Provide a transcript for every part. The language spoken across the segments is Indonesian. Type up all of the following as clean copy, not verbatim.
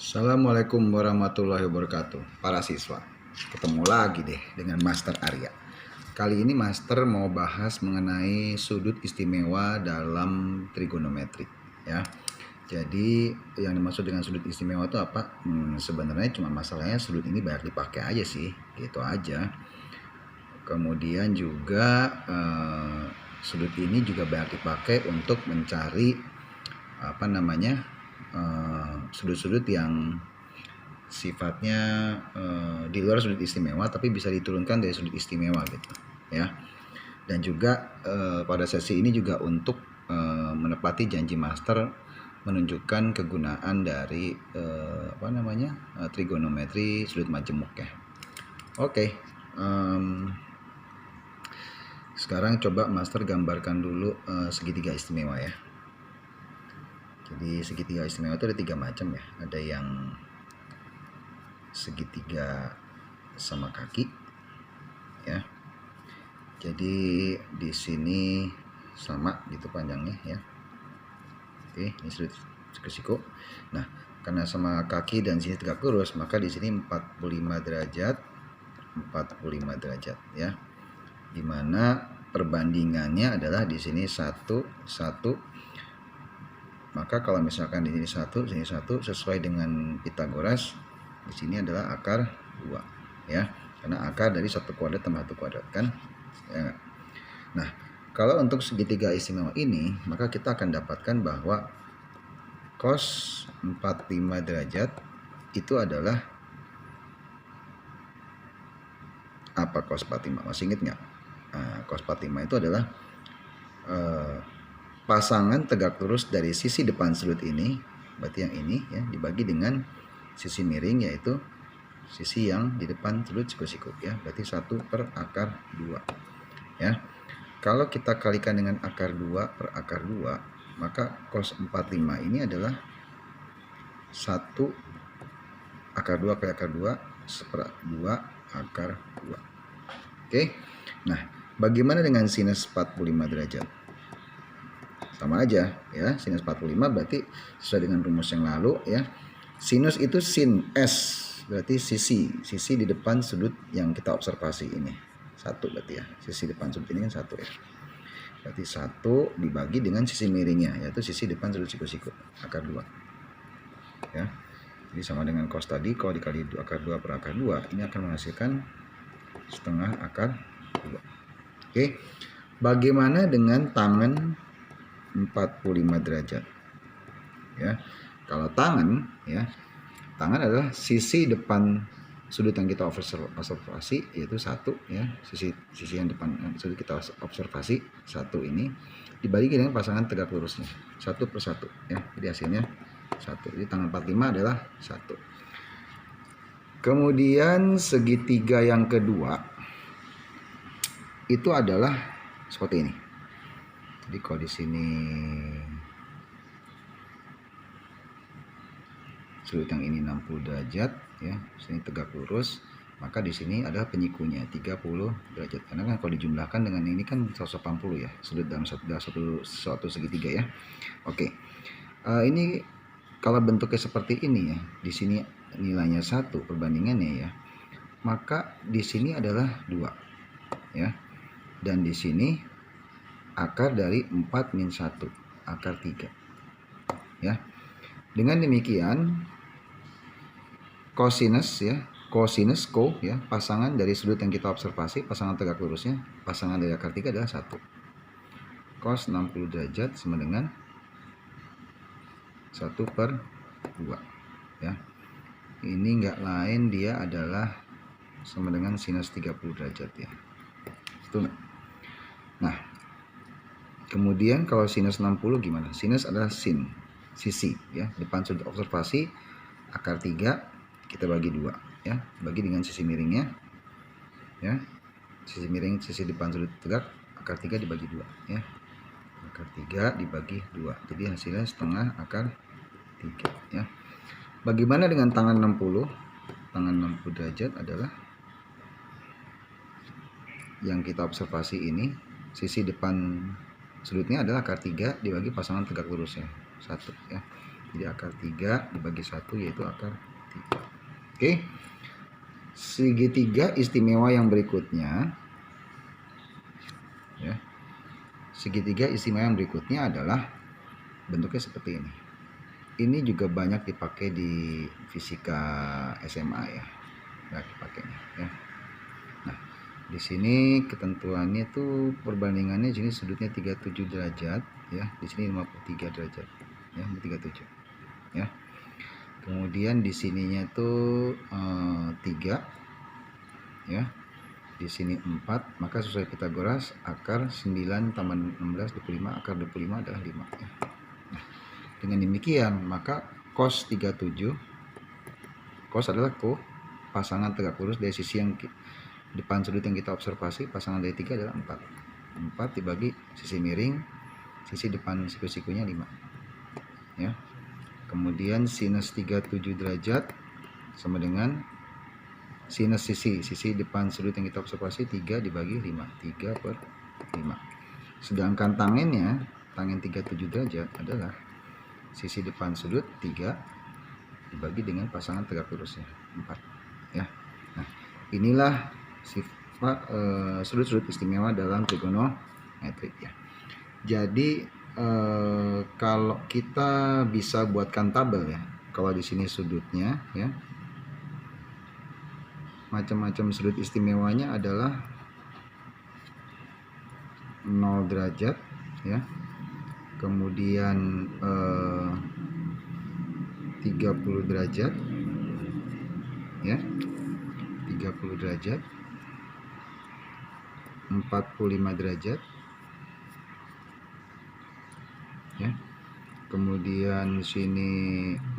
Assalamualaikum warahmatullahi wabarakatuh. Para siswa, ketemu lagi deh dengan Master Arya. Kali ini Master mau bahas mengenai sudut istimewa dalam trigonometri ya. Jadi yang dimaksud dengan sudut istimewa itu apa? Sebenarnya cuma masalahnya sudut ini banyak dipakai aja sih, gitu aja. Kemudian juga sudut ini juga banyak dipakai untuk mencari sudut-sudut yang sifatnya di luar sudut istimewa tapi bisa diturunkan dari sudut istimewa gitu ya. Dan juga pada sesi ini juga untuk menepati janji master menunjukkan kegunaan dari trigonometri sudut majemuk ya. Oke. Sekarang coba master gambarkan dulu segitiga istimewa ya. Jadi segitiga istimewa itu ada 3 macam ya. Ada yang segitiga sama kaki ya. Jadi di sini sama gitu panjangnya ya. Oke, ini sudut siku. Nah, karena sama kaki dan sini tegak lurus, maka di sini 45 derajat ya. Dimana perbandingannya adalah di sini 1 1. Maka kalau misalkan di sini 1, sini 1 sesuai dengan Pythagoras, di sini adalah akar 2 ya. Karena akar dari 1 kuadrat tambah 1 kuadrat kan. Ya. Nah, kalau untuk segitiga istimewa ini, maka kita akan dapatkan bahwa cos 45 derajat itu adalah apa cos 45? Masih ingat nggak? Nah, cos 45 itu adalah pasangan tegak lurus dari sisi depan sudut ini, berarti yang ini ya, dibagi dengan sisi miring, yaitu sisi yang di depan sudut siku-siku ya, berarti 1 per akar 2 ya. Kalau kita kalikan dengan akar 2 per akar 2, maka cos 45 ini adalah 1 akar 2 per akar 2 seper 2 akar 2. Oke. Nah, bagaimana dengan sinus 45 derajat? Sama aja ya, sinus 45 berarti sesuai dengan rumus yang lalu ya. Sinus itu sin S, berarti sisi di depan sudut yang kita observasi ini. 1 berarti ya, sisi depan sudut ini kan 1 ya. Berarti 1 dibagi dengan sisi miringnya, yaitu sisi depan sudut siku-siku, akar 2 ya. Jadi sama dengan cos tadi, kalau dikali akar 2 per akar 2, ini akan menghasilkan setengah akar 2. Oke. Bagaimana dengan tangan 45 derajat ya. Kalau tangan ya, tangan adalah sisi depan sudut yang kita observasi, yaitu 1 ya, sisi yang depan sudut kita observasi 1 ini dibagi dengan pasangan tegak lurusnya 1 per 1 ya. Jadi hasilnya 1. Jadi tangan 45 adalah 1. Kemudian segitiga yang kedua itu adalah seperti ini. Jadi kalau di sini sudut yang ini 60 derajat ya, sini tegak lurus, maka di sini adalah penyikunya 30 derajat. Karena kan kalau dijumlahkan dengan ini kan 180 ya, sudut dalam satu segitiga ya. Oke. Ini kalau bentuknya seperti ini ya, di sini nilainya 1 perbandingannya ya, maka di sini adalah 2 ya. Dan di sini akar dari 4 min 1, akar 3 ya. Dengan demikian cosinus ya, pasangan dari sudut yang kita observasi, pasangan tegak lurusnya, pasangan dari akar 3 adalah 1. Cos 60 derajat sama dengan 1 per 2 ya. Ini enggak lain, dia adalah sama dengan sinus 30 derajat ya. Betul. Nah, kemudian kalau sinus 60 gimana? Sinus adalah sisi ya, depan sudut observasi, akar 3 kita bagi 2 ya, bagi dengan sisi miringnya ya. Sisi miring sisi depan sudut tegak, akar 3 dibagi 2 ya. Akar 3 dibagi 2. Jadi hasilnya setengah akar 3 ya. Bagaimana dengan tangan 60? Tangan 60 derajat adalah yang kita observasi ini, sisi depan sudutnya adalah akar 3 dibagi pasangan tegak lurusnya 1 ya. Jadi akar 3 dibagi 1 yaitu akar 3. Oke. Segitiga istimewa yang berikutnya ya. Segitiga istimewa yang berikutnya adalah bentuknya seperti ini. Ini juga banyak dipakai di fisika SMA ya. Banyak dipakainya ya. Nah, di sini ketentuannya tuh perbandingannya di sini sudutnya 37 derajat ya. Di sini 53 derajat ya, 37 ya. Kemudian di sininya tuh 3 ya. Di sini 4, maka sesuai Pitagoras akar 9 tambah 16 25, akar 25 adalah 5 ya. Nah, dengan demikian maka cos 37, cos adalah pasangan tegak lurus dari sisi yang depan sudut yang kita observasi, pasangan dari 3 adalah 4 dibagi sisi miring, sisi depan siku-sikunya 5 ya. Kemudian sinus 37 derajat sama dengan sinus sisi depan sudut yang kita observasi 3 dibagi 5, 3 per 5. Sedangkan tangennya, tangen 37 derajat adalah sisi depan sudut 3 dibagi dengan pasangan tegak lurusnya 4 ya. Nah, inilah sifat sudut-sudut istimewa dalam trigonometrik ya. Jadi kalau kita bisa buatkan tabel ya, kalau di sini sudutnya ya, macam-macam sudut istimewanya adalah 0 derajat ya, kemudian 30 derajat ya, 30 derajat, 45 derajat ya, kemudian sini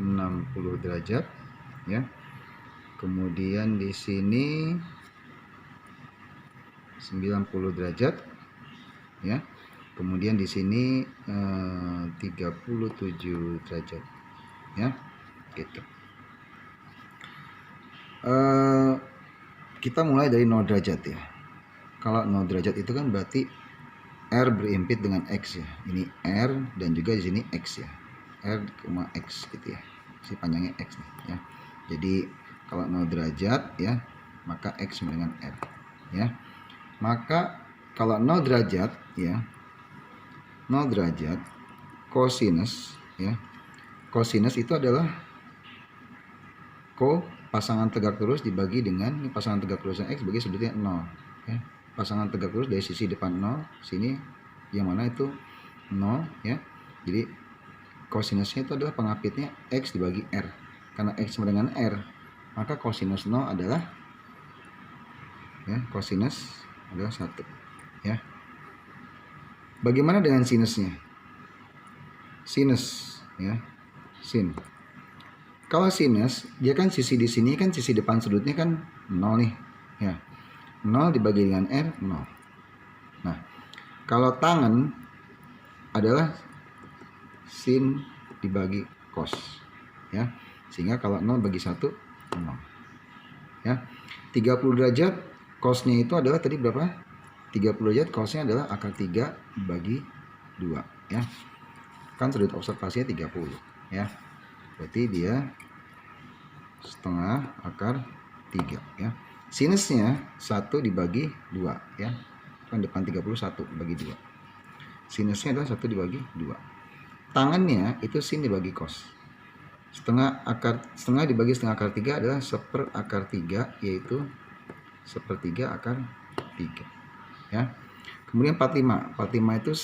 60 derajat ya, kemudian di sini 90 derajat ya, kemudian di sini 37 derajat ya, gitu. Kita mulai dari 0 derajat ya. Kalau 0 derajat itu kan berarti R berimpit dengan X ya. Ini R dan juga di sini X ya. R, X gitu ya. Si panjangnya X nih ya. Jadi kalau 0 derajat ya, maka X sama dengan R ya. Maka kalau 0 derajat ya, 0 derajat cosinus ya. Cosinus itu adalah pasangan tegak lurus dibagi dengan pasangan tegak lurusnya X bagi sudutnya 0 ya. Pasangan tegak lurus dari sisi depan 0 sini yang mana itu 0 ya. Jadi cosinusnya itu adalah pengapitnya X dibagi R. Karena X sama dengan R, maka cosinus 0 adalah ya, cosinus adalah 1 ya. Bagaimana dengan sinusnya? Sinus ya, sin. Kalau sinus, dia kan sisi di sini kan sisi depan sudutnya kan 0 nih ya. 0 dibagi dengan R 0. Nah, kalau tangen adalah sin dibagi cos ya. Sehingga kalau 0 bagi 1 0 ya. 30 derajat cosnya itu adalah tadi berapa? 30 derajat cosnya adalah akar 3 bagi 2 ya. Kan sudut observasinya 30 ya. Berarti dia setengah akar 3 ya. Sinusnya 1 dibagi 2 ya. Kan depan 31 bagi 2. Sinusnya adalah 1 dibagi 2. Tangannya itu sin dibagi cos. Setengah dibagi setengah akar 3 adalah 1/4 akar 3, yaitu 1/3 akar 3 ya. Kemudian 45 itu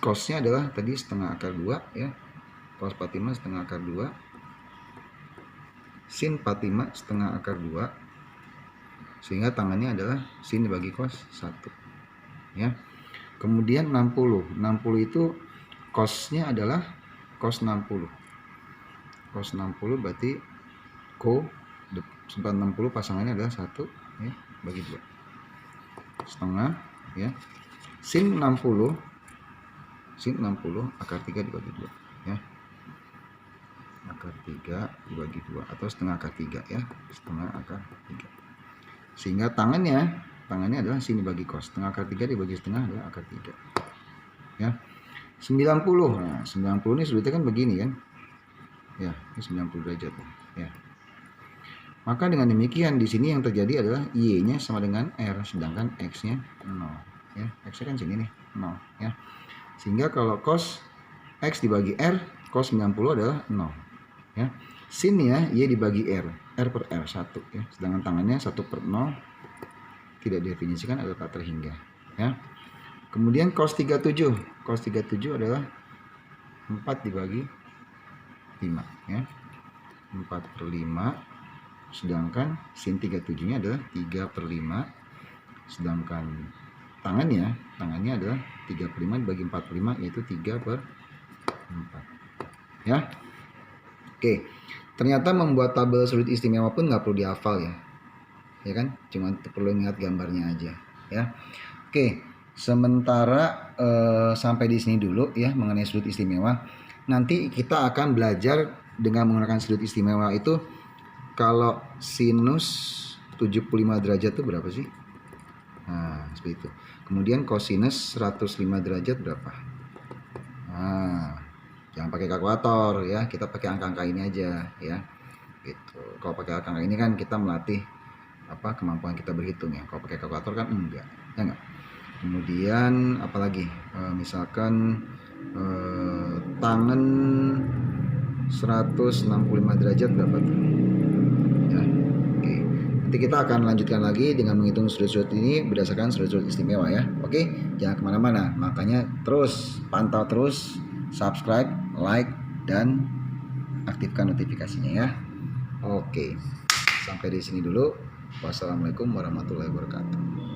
cosnya adalah tadi setengah akar 2 ya. Cos 45 setengah akar 2, sin 45 setengah akar 2, sehingga tangannya adalah sin dibagi cos 1 ya. Kemudian 60 itu cosnya adalah cos 60. Cos 60 berarti sempat 60 pasangannya adalah 1 ya, bagi 2 setengah ya. Sin 60 akar 3 dibagi 2 ya. Akar 3 dibagi 2 atau setengah akar 3 ya, setengah akar 3. Sehingga tangannya adalah sin dibagi cos. Setengah akar 3 dibagi setengah adalah akar 3 ya. 90. Nah, 90 ini sudutnya kan begini kan. Ini 90 derajat ya. Maka dengan demikian di sini yang terjadi adalah Y-nya sama dengan R, sedangkan X-nya 0 ya. X-nya kan sini nih, 0 ya. Sehingga kalau cos X dibagi R, cos 90 adalah 0 ya. Sin-nya Y dibagi R per R 1 ya. Sedangkan tangannya 1 per 0 tidak definisikan adalah tak terhingga ya. Kemudian cos 37 adalah 4 dibagi 5 ya. 4 per 5, sedangkan sin 37 nya adalah 3 per 5, sedangkan tangannya adalah 3 per 5 dibagi 4 per 5, yaitu 3 per 4 ya. Oke, ternyata membuat tabel sudut istimewa pun nggak perlu dihafal ya kan, cuma perlu ingat gambarnya aja ya. Oke, sementara sampai di sini dulu ya mengenai sudut istimewa. Nanti kita akan belajar dengan menggunakan sudut istimewa itu. Kalau sinus 75 derajat itu berapa sih? Nah, seperti itu. Kemudian kosinus 105 derajat berapa? Nah, jangan pakai kalkulator ya, kita pakai angka-angka ini aja ya. Gitu. Kalau pakai angka ini kan kita melatih kemampuan kita berhitung ya. Kalau pakai kalkulator kan enggak, ya enggak. Kemudian apalagi? Misalkan tangan 165 derajat berapa tuh? Ya. Oke. Nanti kita akan lanjutkan lagi dengan menghitung sudut-sudut ini berdasarkan sudut-sudut istimewa ya. Oke, jangan kemana-mana. Makanya terus pantau terus, subscribe, like, dan aktifkan notifikasinya ya. Oke, sampai di sini dulu. Wassalamualaikum warahmatullahi wabarakatuh.